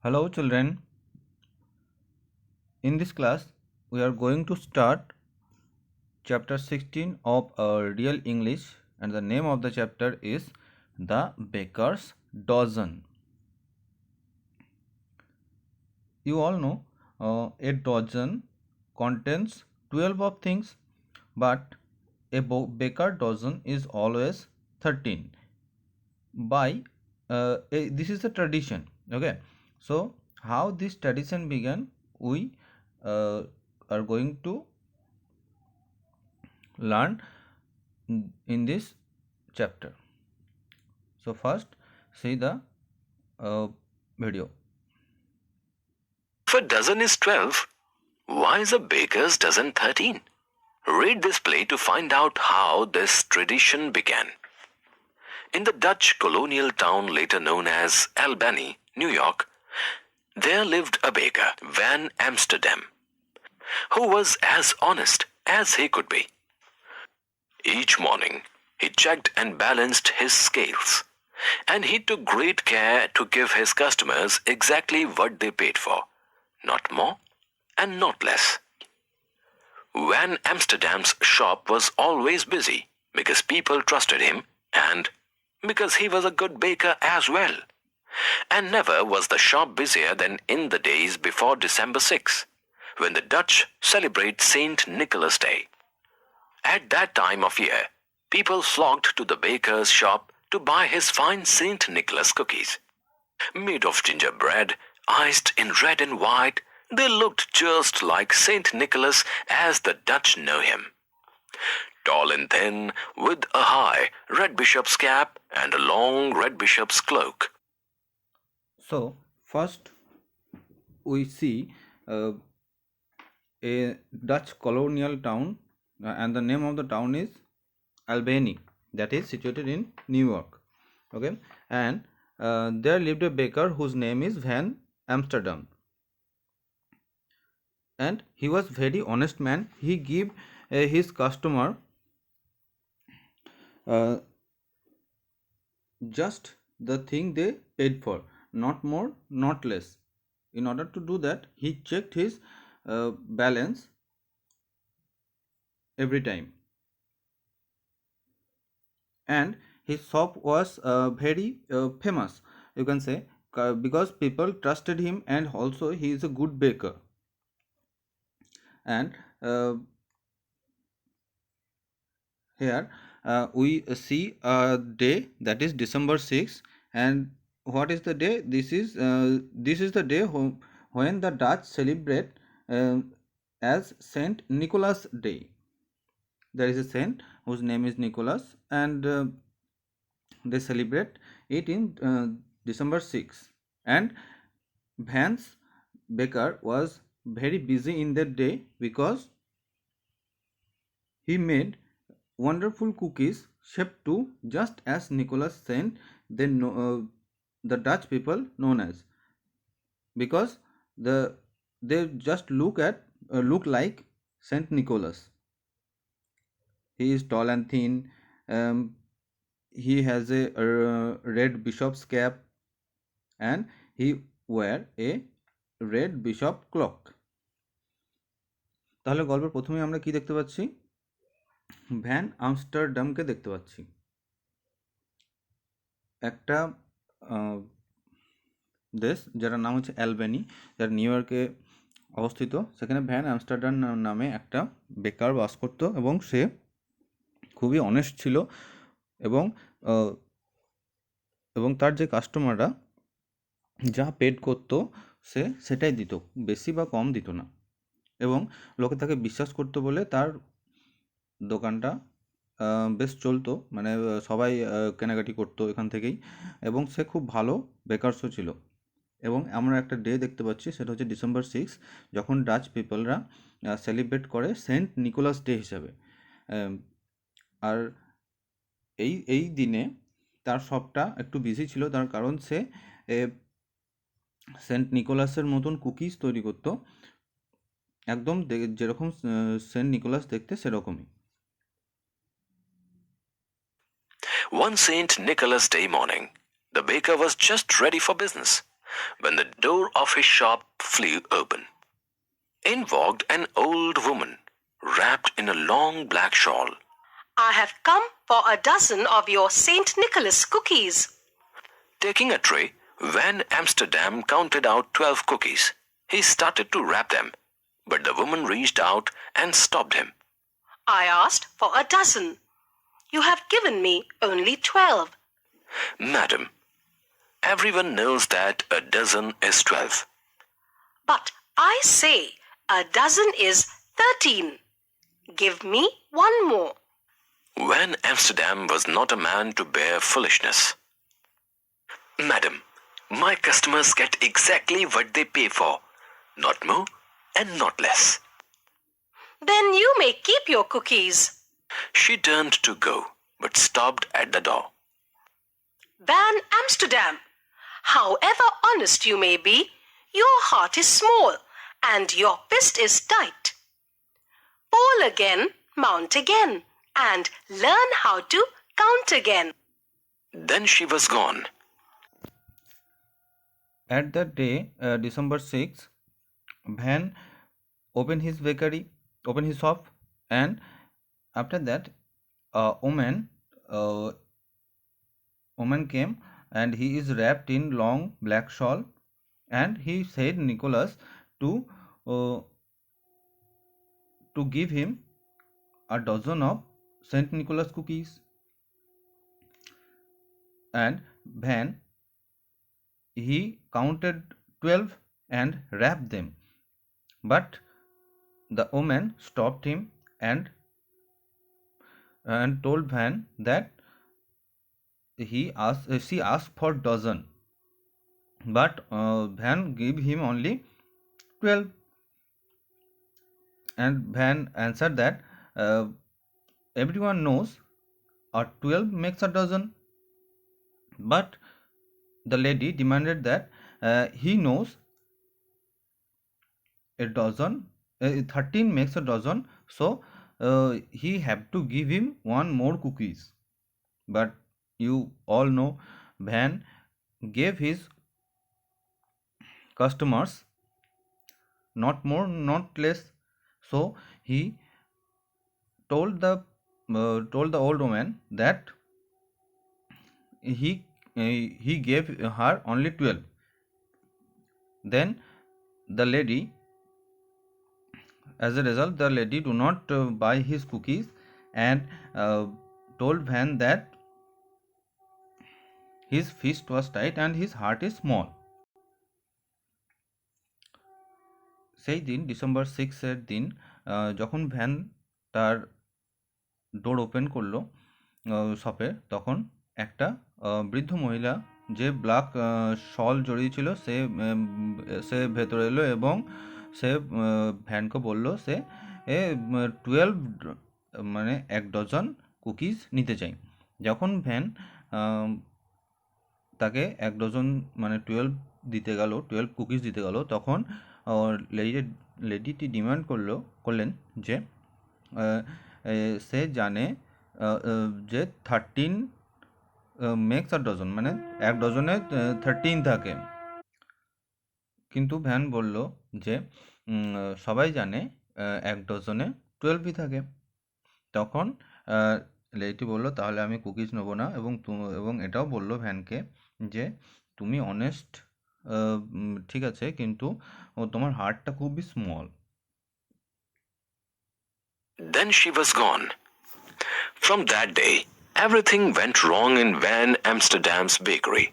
Hello children, in this class we are going to start chapter 16 of Real English, and the name of the chapter is The Baker's Dozen. You all know a dozen contains 12 of things, but a baker dozen is always 13. This is a tradition. Okay, so how this tradition began, we are going to learn in this chapter. So first see the video. If a dozen is 12, why is a baker's dozen 13? Read this play to find out how this tradition began. In the Dutch colonial town later known as Albany, New York, there lived a baker, Van Amsterdam, who was as honest as he could be. Each morning, he checked and balanced his scales, and he took great care to give his customers exactly what they paid for, not more and not less. Van Amsterdam's shop was always busy because people trusted him and because he was a good baker as well. And never was the shop busier than in the days before December 6, when the Dutch celebrate Saint Nicholas Day. At that time of year, people flocked to the baker's shop to buy his fine Saint Nicholas cookies. Made of gingerbread, iced in red and white, they looked just like Saint Nicholas as the Dutch know him. Tall and thin, with a high red bishop's cap and a long red bishop's cloak. So first we see a Dutch colonial town, and the name of the town is Albany, that is situated in New York. Okay, and there lived a baker whose name is Van Amsterdam, and he was very honest man. He give his customer just the thing they paid for, not more, not less. In order to do that, he checked his balance every time, and his shop was very famous, you can say, because people trusted him, and also he is a good baker. And here we see a day, that is December 6. And what is the day? This is the day when the Dutch celebrate as Saint Nicholas Day. There is a saint whose name is Nicholas, and they celebrate it in December 6. And Vance Baker was very busy in that day because he made wonderful cookies shaped to just as Nicholas Saint, the Dutch people known as, because they just look like Saint Nicholas. He is tall and thin. He has a red bishop's cap, and he wear a red bishop clock. তাহলে গল্পের প্রথমে আমরা কি দেখতে পাচ্ছি? Van আমস্টারডামকে দেখতে পাচ্ছি, একটা দেশ যার নাম হচ্ছে অ্যালবেনি, যার নিউ ইয়র্কে অবস্থিত। সেখানে ভ্যান আমস্টারডাম নামে একটা বেকার বাস করতো, এবং সে খুবই অনেস্ট ছিল, এবং তার যে কাস্টমাররা যা পেড করতো সে সেটাই দিত, বেশি বা কম দিত না, এবং লোকে তাকে বিশ্বাস করতো বলে তার দোকানটা বেশ চলতো, মানে সবাই কেনাকাটি করতো এখান থেকেই, এবং সে খুব ভালো বেকারসও ছিল। এবং আমরা একটা ডে দেখতে পাচ্ছি, সেটা হচ্ছে December 6, যখন ডাচ পিপলরা সেলিব্রেট করে সেন্ট নিকোলাস ডে হিসাবে। আর এই দিনে তার শপটা একটু বিজি ছিল, তার কারণ সে সেন্ট নিকোলাসের মতন কুকিজ তৈরি করতো, একদম যেরকম সেন্ট নিকোলাস দেখতে সেরকমই। One Saint Nicholas Day morning, the baker was just ready for business. when the door of his shop flew open. In walked an old woman, wrapped in a long black shawl. I have come for a dozen of your St. Nicholas cookies. Taking a tray, Van Amsterdam counted out 12 cookies. He started to wrap them, but the woman reached out and stopped him. I asked for a dozen. You have given me only 12. Madam, everyone knows that a dozen is 12. But I say a dozen is 13. Give me one more. Van Amsterdam was not a man to bear foolishness. Madam, my customers get exactly what they pay for, not more and not less. Then you may keep your cookies. She turned to go, but stopped at the door. Van Amsterdam, however honest you may be, your heart is small and your fist is tight. Fall again, mount again, and learn how to count again. Then she was gone. At that day, December 6, Van opened his shop, and after that, a woman came, and he is wrapped in long black shawl, and he said Nicholas to give him a dozen of Saint Nicholas cookies. And Van, he counted 12 and wrapped them, but the woman stopped him and told Van that she asked for dozen, but Van gave him only 12. And Van answered that everyone knows a 12 makes a dozen, but the lady demanded that he knows a dozen, 13 makes a dozen, so he have to give him one more cookies. But you all know Van gave his customers not more, not less. So he told the old woman that he gave her only 12. Then the lady, as a result, the lady do not buy his cookies, and told Van that his fist was tight and his heart is small. সেই দিন December 6-এর দিন যখন van তার door open করলো শপে, তখন একটা বৃদ্ধ মহিলা যে ব্ল্যাক শল জড়িয়েছিল সে ভেতরে এলো এবং সে ভ্যানকে বলল সে 12 মানে 1 ডজন কুকিজ নিতে চাই। যখন ভ্যান তাকে 1 ডজন মানে 12 কুকিজ দিতে গেল, তখন লেডিটি ডিমান্ড করলেন যে সে জানে যে 13 মেক্স আ ডজন, মানে 1 ডজনে 13 থাকে। কিন্তু ভ্যান বলল যে সবাই জানে 1 ডজনে 12ই থাকে। তখন লেডিটি বলল তাহলে আমি কুকিজ নেবো না, এবং এটাও বলল ভ্যানকে যে তুমি অনেস্ট ঠিক আছে, কিন্তু তোমার হার্টটা খুবই small. Then she was gone. From that day, everything went wrong in Van Amsterdam's bakery.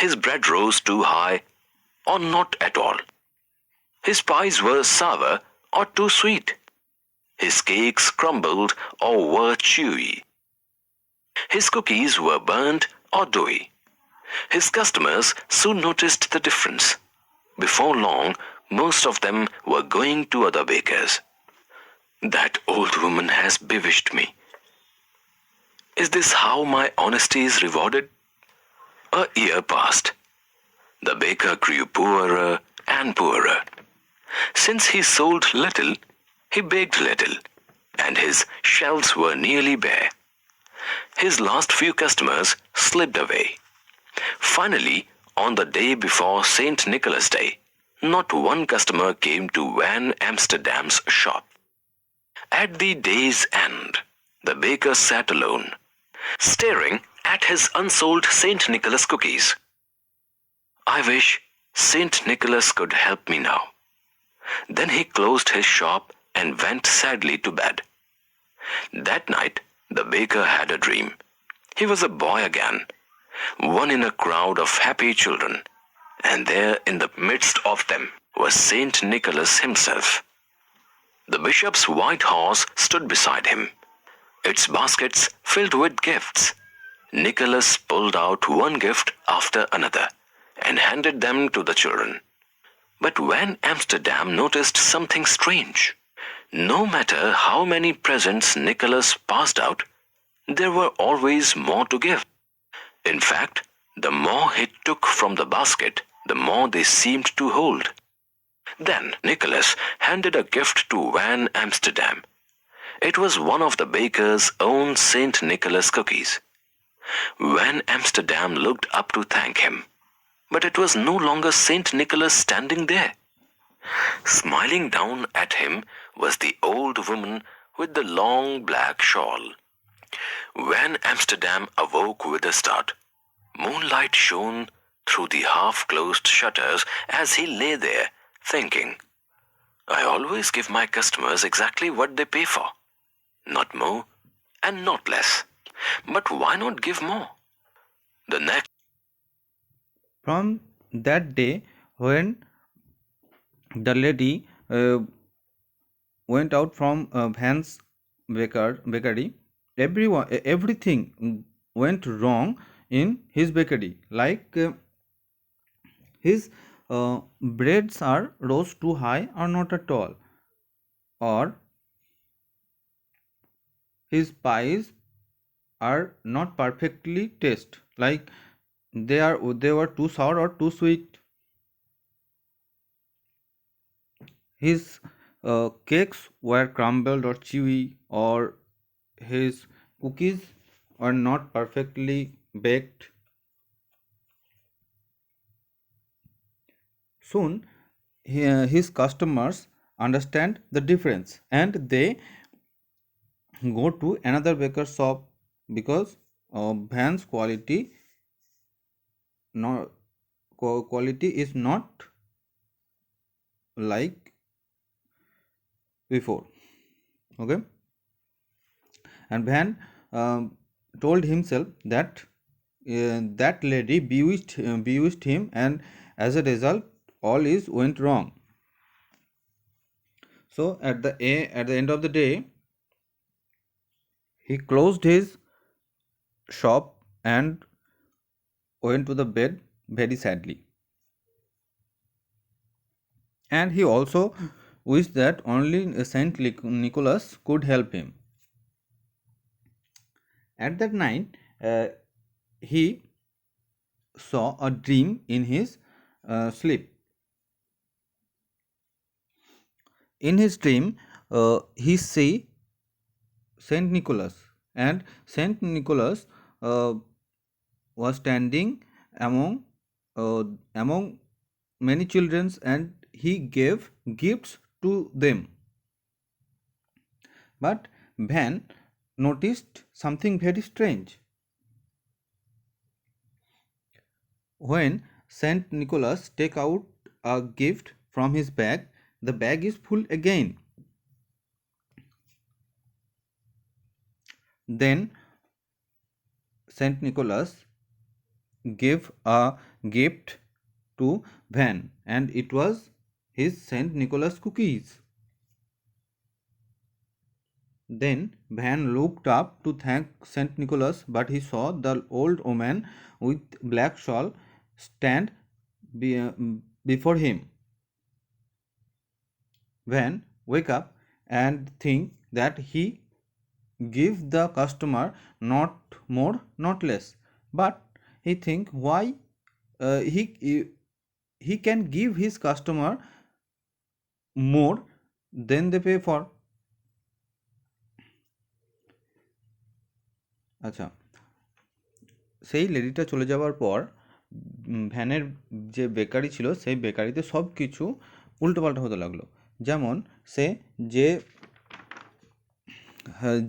His bread rose too high, or not at all. His pies were sour or too sweet. His cakes crumbled or were chewy. His cookies were burnt or doughy. His customers soon noticed the difference. Before long, most of them were going to other bakers. That old woman has bewitched me. Is this how my honesty is rewarded? A year passed. The baker grew poorer and poorer. Since he sold little, he baked little, and his shelves were nearly bare. His last few customers slipped away. Finally, On the day before St. Nicholas Day, not one customer came to Van Amsterdam's shop. At the day's end, the baker sat alone, staring at his unsold St. Nicholas cookies. I wish St. Nicholas could help me now. Then he closed his shop and went sadly to bed. That night, the baker had a dream. He was a boy again, one in a crowd of happy children, and there in the midst of them was Saint Nicholas himself. The bishop's white horse stood beside him, its baskets filled with gifts. Nicholas pulled out one gift after another and handed them to the children. But when Amsterdam noticed something strange, no matter how many presents Nicholas passed out, there were always more to give. In fact, the more he took from the basket, the more they seemed to hold. Then Nicholas handed a gift to Van Amsterdam. It was one of the baker's own St. Nicholas cookies. Van Amsterdam looked up to thank him, but it was no longer St. Nicholas standing there. Smiling down at him was the old woman with the long black shawl. Van Amsterdam awoke with a start. Moonlight shone through the half-closed shutters as he lay there, thinking, I always give my customers exactly what they pay for. Not more and not less. But why not give more? The next From that day, when the lady went out from Van's bakery, everything went wrong in his bakery. Like his breads are rose too high or not at all, or his pies are not perfectly taste. Like they were too sour or too sweet. His cakes were crumbled or chewy, or his cookies are not perfectly baked. Soon, his customers understand the difference and they go to another baker's shop because Van's quality is not like before. Okay, and Van told himself that that lady bewitched him, and as a result, all is went wrong. So at the end of the day, he closed his shop and went to the bed very sadly. And he also wished that only Saint Nicholas could help him. At that night, he saw a dream in his sleep. In his dream, he see Saint Nicholas, and Saint Nicholas uh, was standing among among many children, and he gave gifts to them. But Van noticed something very strange. When Saint Nicholas take out a gift from his bag, the bag is full again. Then Saint Nicholas gave a gift to Van, and it was his Saint Nicholas cookies. Then Van looked up to thank Saint Nicholas, but he saw the old woman with black shawl stand before him. Van wake up and think that he give the customer not more, not less, but he think why he can give his customer more than they pay for. আচ্ছা, সেই লেডিটা চলে যাওয়ার পর ভ্যানের যে bakery ছিল সেই বেকারিতে সব কিছু উল্টোপাল্টা হতে লাগলো। যেমন সে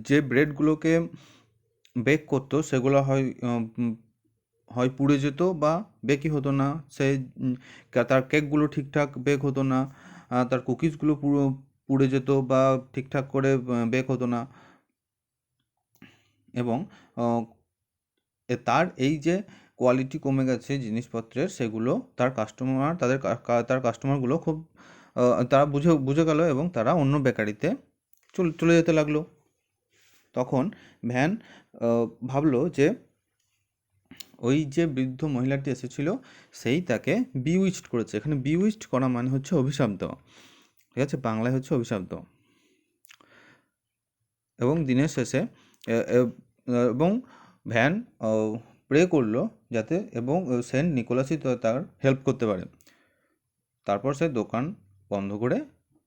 যে ব্রেডগুলোকে বেক করতো সেগুলো হয় পুড়ে যেত বা বেকই হতো না। তার কেকগুলো ঠিকঠাক বেক হতো না, তার কুকিজগুলো পুড়ে যেত বা ঠিকঠাক করে বেক হতো না। এবং তার এই যে কোয়ালিটি কমে গেছে জিনিসপত্রের, সেগুলো তার কাস্টমারগুলো খুব তারা বুঝে গেল এবং তারা অন্য বেকারিতে চলে যেতে লাগলো। তখন ভ্যান ভাবলো যে ওই যে বৃদ্ধ মহিলাটি এসেছিল সেই তাকে বিউইচড করেছে। এখানে বিউইচড করা মানে হচ্ছে অভিশাপ দেওয়া, ঠিক আছে, বাংলায় হচ্ছে অভিশাপ দেওয়া। এবং দিনের শেষে এবং ভ্যান প্রে করলো যাতে এবং সেন্ট নিকোলাসই তার হেল্প করতে পারে। তারপর সে দোকান বন্ধ করে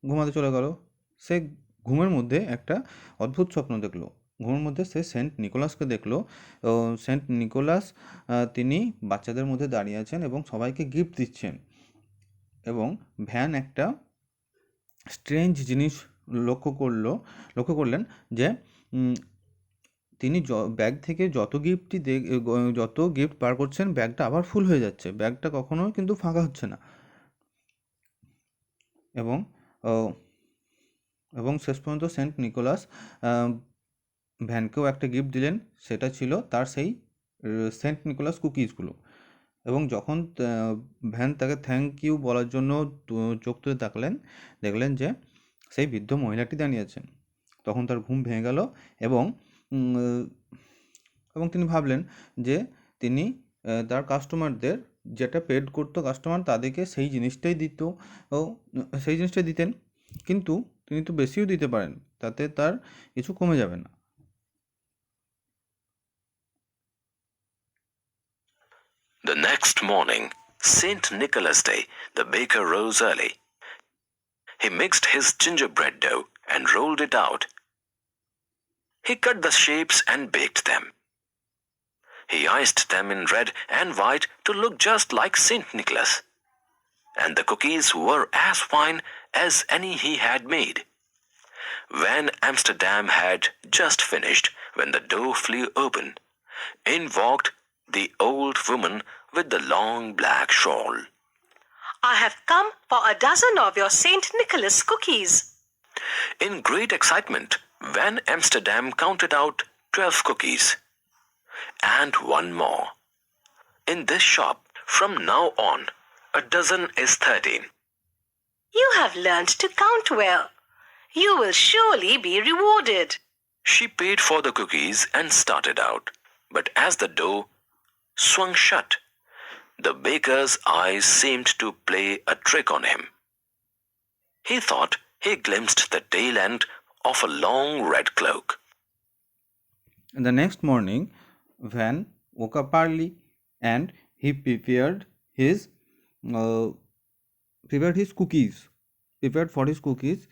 ঘুমাতে চলে গেল। সে ঘুমের মধ্যে একটা অদ্ভুত স্বপ্ন দেখলো। ঘুমের মধ্যে সে সেন্ট নিকোলাসকে দেখলো। সেন্ট নিকোলাস তিনি বাচ্চাদের মধ্যে দাঁড়িয়ে আছেন এবং সবাইকে গিফট দিচ্ছেন। এবং ভ্যান একটা স্ট্রেঞ্জ জিনিস লক্ষ্য করলেন যে তিনি ব্যাগ থেকে যত গিফট বার করছেন ব্যাগটা আবার ফুল হয়ে যাচ্ছে, ব্যাগটা কখনোই কিন্তু ফাঁকা হচ্ছে না। এবং এবং শেষ পর্যন্ত সেন্ট নিকোলাস ভ্যানকেও একটা গিফট দিলেন, সেটা ছিল তার সেই সেন্ট নিকোলাস কুকিজগুলো। এবং যখন ভ্যান তাকে থ্যাংক ইউ বলার জন্য চোখ তুলে দেখলেন যে সেই বৃদ্ধ মহিলাটি দাঁড়িয়ে আছেন। তখন তার ঘুম ভেঙে গেল এবং তিনি ভাবলেন যে তিনি তার কাস্টমারদের যেটা পেড করতো কাস্টমার তাদেরকে সেই জিনিসটাই দিতেন, কিন্তু তিনি তো বেশিও দিতে পারেন, তাতে তার কিছু কমে যাবে না। The next morning, St. Nicholas Day, the baker rose early. He mixed his gingerbread dough and rolled it out. He cut the shapes and baked them. He iced them in red and white to look just like St. Nicholas. And the cookies were as fine as any he had made. When Amsterdam had just finished, when the door flew open, in walked the old woman with the long black shawl. I have come for a dozen of your St. Nicholas cookies. In great excitement, Van Amsterdam counted out 12 cookies. And one more. In this shop, from now on, a dozen is 13. You have learned to count well. You will surely be rewarded. She paid for the cookies and started out. But as the door swung shut, the baker's eyes seemed to play a trick on him. He thought he glimpsed the tail end of a long red cloak. The next morning, Van woke up early and he prepared for his cookies.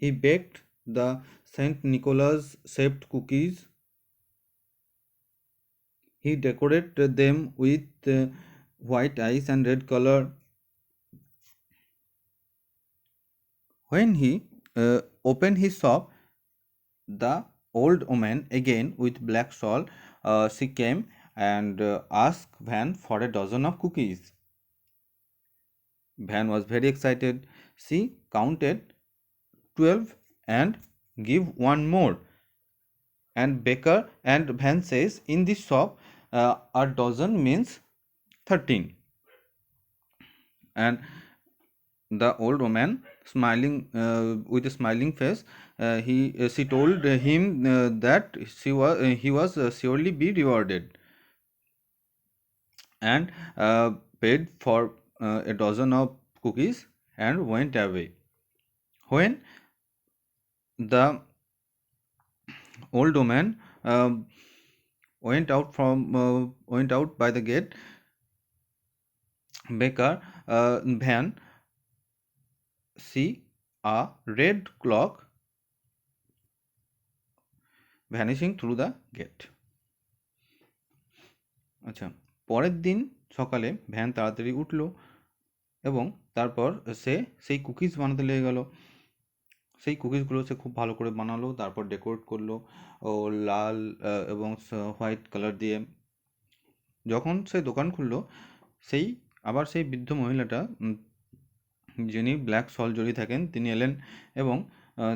He baked the Saint Nicholas shaped cookies. He decorated them with white ice and red color. When he opened his shop, the old woman, again with black shawl, she came and asked Van for a dozen of cookies. Van was very excited. She counted 12 and give one more. And Van says, in this shop, a dozen means 13. And the old woman, smiling with a smiling face, she told him that he was surely be rewarded, and paid for a dozen of cookies and went away. When the old woman went out by the gate, baker Van see a red clock vanishing through the gate. আচ্ছা, পরের দিন সকালে van তাড়াতাড়ি উঠলো এবং তারপর সে সেই cookies বানাতে লেগে গেল। সেই কুকিজগুলো সে খুব ভালো করে বানালো, তারপর ডেকোরেট করলো ও লাল এবং হোয়াইট কালার দিয়ে। যখন সে দোকান খুললো, আবার সেই বৃদ্ধ মহিলাটা যিনি ব্ল্যাক শল জড়িয়ে থাকেন তিনি এলেন এবং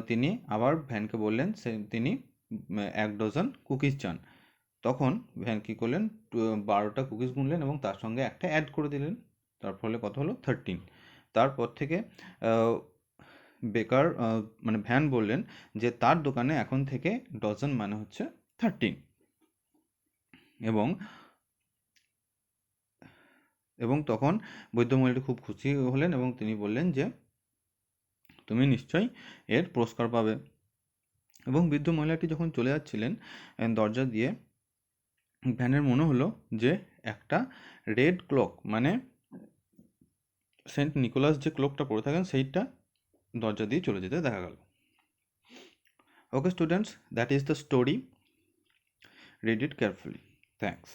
তিনি আবার ভ্যানকে বললেন তিনি 1 ডজন কুকিজ চান। তখন ভ্যান কী করলেন, 12টা কুকিজ গুনলেন এবং তার সঙ্গে একটা অ্যাড করে দিলেন। তার ফলে কত হলো, 13। তারপর থেকে বেকার মানে ভ্যান বললেন যে তার দোকানে এখন থেকে ডজন মানে হচ্ছে 13। এবং এবং তখন বৈদ্য মহিলাটি খুব খুশি হলেন এবং তিনি বললেন যে তুমি নিশ্চয়ই এর পুরস্কার পাবে। এবং বৃদ্ধ মহিলাটি যখন চলে যাচ্ছিলেন দরজা দিয়ে, ভ্যানের মনে হলো যে একটা রেড ক্লক মানে সেন্ট নিকোলাস যে ক্লকটা পরে থাকেন সেইটা দরজা দিয়ে চলে যেতে দেখা গেল। Okay students, that is the story. Read it carefully. Thanks.